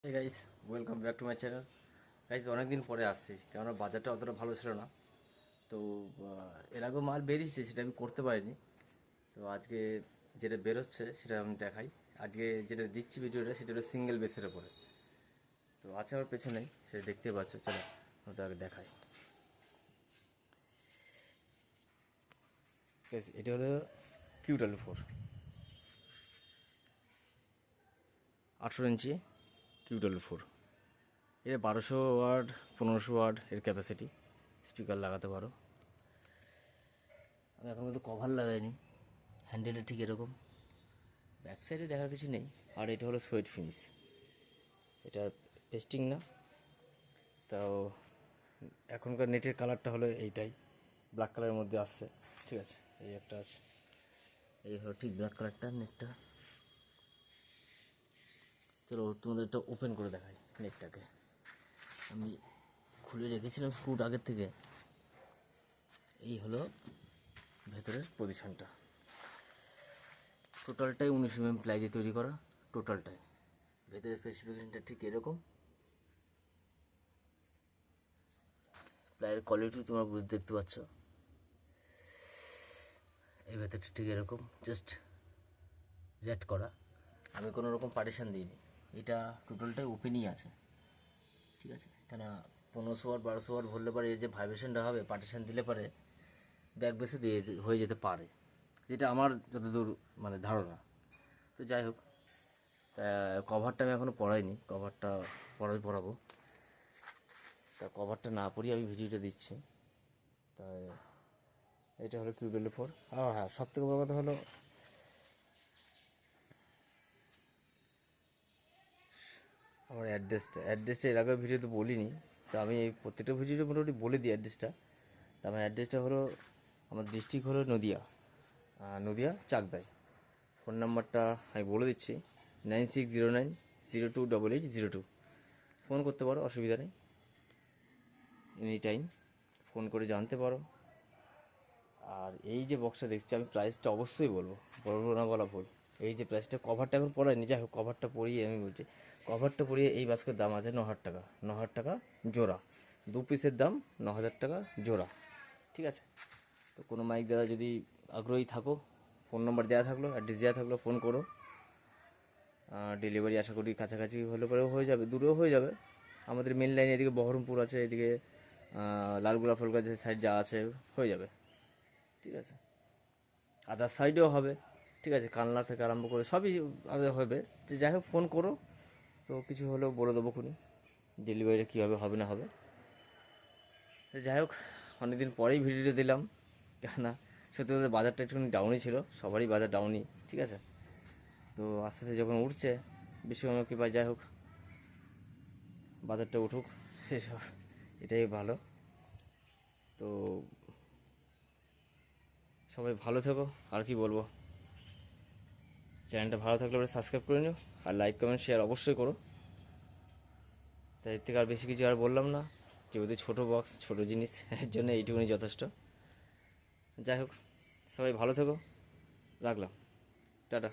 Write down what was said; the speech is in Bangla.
Hey guys, welcome back to my channel. Guys, অনেকদিন পরে আসছি, কেননা বাজারটা অতটা ভালো ছিল না। তো এর আগেও মাল বেরিয়েছে, সেটা আমি করতে পারিনি। তো আজকে যেটা বেরোচ্ছে সেটা আমি দেখাই। আজকে যেটা দিচ্ছি ভিডিওটা, সেটা হলো সিঙ্গেল বেসের ওপরে। তো আছে আমার পেছনেই, সেটা দেখতে পাচ্ছ। চলো ওটা আগে দেখাই। গাইস, এটা হলো Q44 18 ইঞ্চি Q44। এটা 1200 ওয়াট 1500 ওয়াট এর ক্যাপাসিটি, স্পিকার লাগাতে পারো। আমি এখন কিন্তু কভার লাগাইনি, হ্যান্ডেলটা ঠিক এরকম, ব্যাক সাইডে দেখার কিছু নেই। আর এটা হলো সোয়েট ফিনিশ, এটা পেস্টিং না। তাও এখনকার নেটের কালারটা হলো এইটাই, ব্ল্যাক কালারের মধ্যে আসছে। ঠিক আছে, এই একটা আছে, এই হলো ঠিক ব্ল্যাক কালারটা নেটটা। চলো তোমাদের একটা ওপেন করে দেখাই নেটটাকে। আমি খুলে রেখেছিলাম স্ক্রুট আগের থেকে। এই হলো ভেতরের পজিশনটা। টোটালটাই 19 mm প্লাই দিয়ে তৈরি করা, টোটালটাই। ভেতরের স্পেসিফিকেশনটা ঠিক এরকম। প্লাইয়ের কোয়ালিটি তোমরা দেখতে পাচ্ছ। এই ভেতরটা ঠিক এরকম, জাস্ট রেড করা। আমি কোনো রকম পার্টিশান দিইনি, এটা টোটালটাই ওপেনই আছে। ঠিক আছে, কেন 1500 ওয়াট 1200 ওয়াট ভরলে পরে এর যে ভাইব্রেশনটা হবে, পার্টিশান দিলে পরে ব্যাক বেসে দিয়ে হয়ে যেতে পারে, যেটা আমার যতদূর মানে ধারণা। তো যাই হোক, তা কভারটা আমি এখনও পড়াইনি, কভারটা পড়াবো। তা কভারটা না পড়িয়ে আমি ভিডিওটা দিচ্ছি। তাই এটা হলো Q44। হ্যাঁ, সব থেকে বড় কথা হলো আমার অ্যাড্রেসটা এর আগের ভিডিওতে বলিনি। তো আমি এই প্রত্যেকটা ভিডিওতে মোটামুটি বলে দিই অ্যাড্রেসটা। তো আমার অ্যাড্রেসটা হলো, আমার ডিস্ট্রিক্ট হলো নদিয়া চাকদায়। ফোন নাম্বারটা আমি বলে দিচ্ছি, 9609028802। ফোন করতে পারো, অসুবিধা নেই, এনি টাইম ফোন করে জানতে পারো। আর এই যে বক্সটা দেখছি, আমি প্রাইসটা অবশ্যই বলবো না বলা ভুল। এই যে প্রাইসটা, কভারটা এখন পড়ায়নি, যাই হোক কভারটা পরিয়ে আমি বলছি। কভারটা পরিয়ে এই বাস্কের দাম আছে 9,000 টাকা। 9,000 টাকা জোড়া, 2 পিসের দাম 9,000 টাকা জোড়া। ঠিক আছে, তো কোনো মাইক দাদা যদি আগ্রহী থাকো, ফোন নাম্বার দেওয়া থাকলো, অ্যাড্রেস দেওয়া থাকলো, ফোন করো। ডেলিভারি আশা করি কাছাকাছি হলে পরেও হয়ে যাবে, দূরেও হয়ে যাবে। আমাদের মেন লাইন এদিকে বহরমপুর আছে, এদিকে লালগোলা ফলগাছ সাইড যা আছে, হয়ে যাবে। ঠিক আছে, আদার সাইডেও হবে। ঠিক আছে, কানলা থেকে আরম্ভ করে সবই আমাদের হবে। তো যাই হোক, ফোন করো, তো কিছু হলেও বলে দেবো খুনি ডেলিভারিটা কীভাবে হবে না হবে। তো যাই হোক, অনেকদিন পরেই ভিডিওটা দিলাম, কেননা সত্যি কথা বাজারটা একটুখানি ডাউনই ছিল, সবারই বাজার ডাউনই। ঠিক আছে, তো আস্তে আস্তে যখন উঠছে বিশ্বকর্মা কৃপায়, যাই হোক বাজারটা উঠুক, সেসব এটাই ভালো। তো সবাই ভালো থেকো, আর কি বলবো। চ্যানেলটা ভালো থাকলে পরে সাবস্ক্রাইব করে নিও, আর লাইক কমেন্ট শেয়ার অবশ্যই করো। তাই এর থেকে আর বেশি কিছু আর বললাম না, যেহেতু ছোটো বক্স, ছোটো জিনিস, এর জন্য এইটুকুনি যথেষ্ট। যাই হোক, সবাই ভালো থেকো, রাখলাম, টাটা।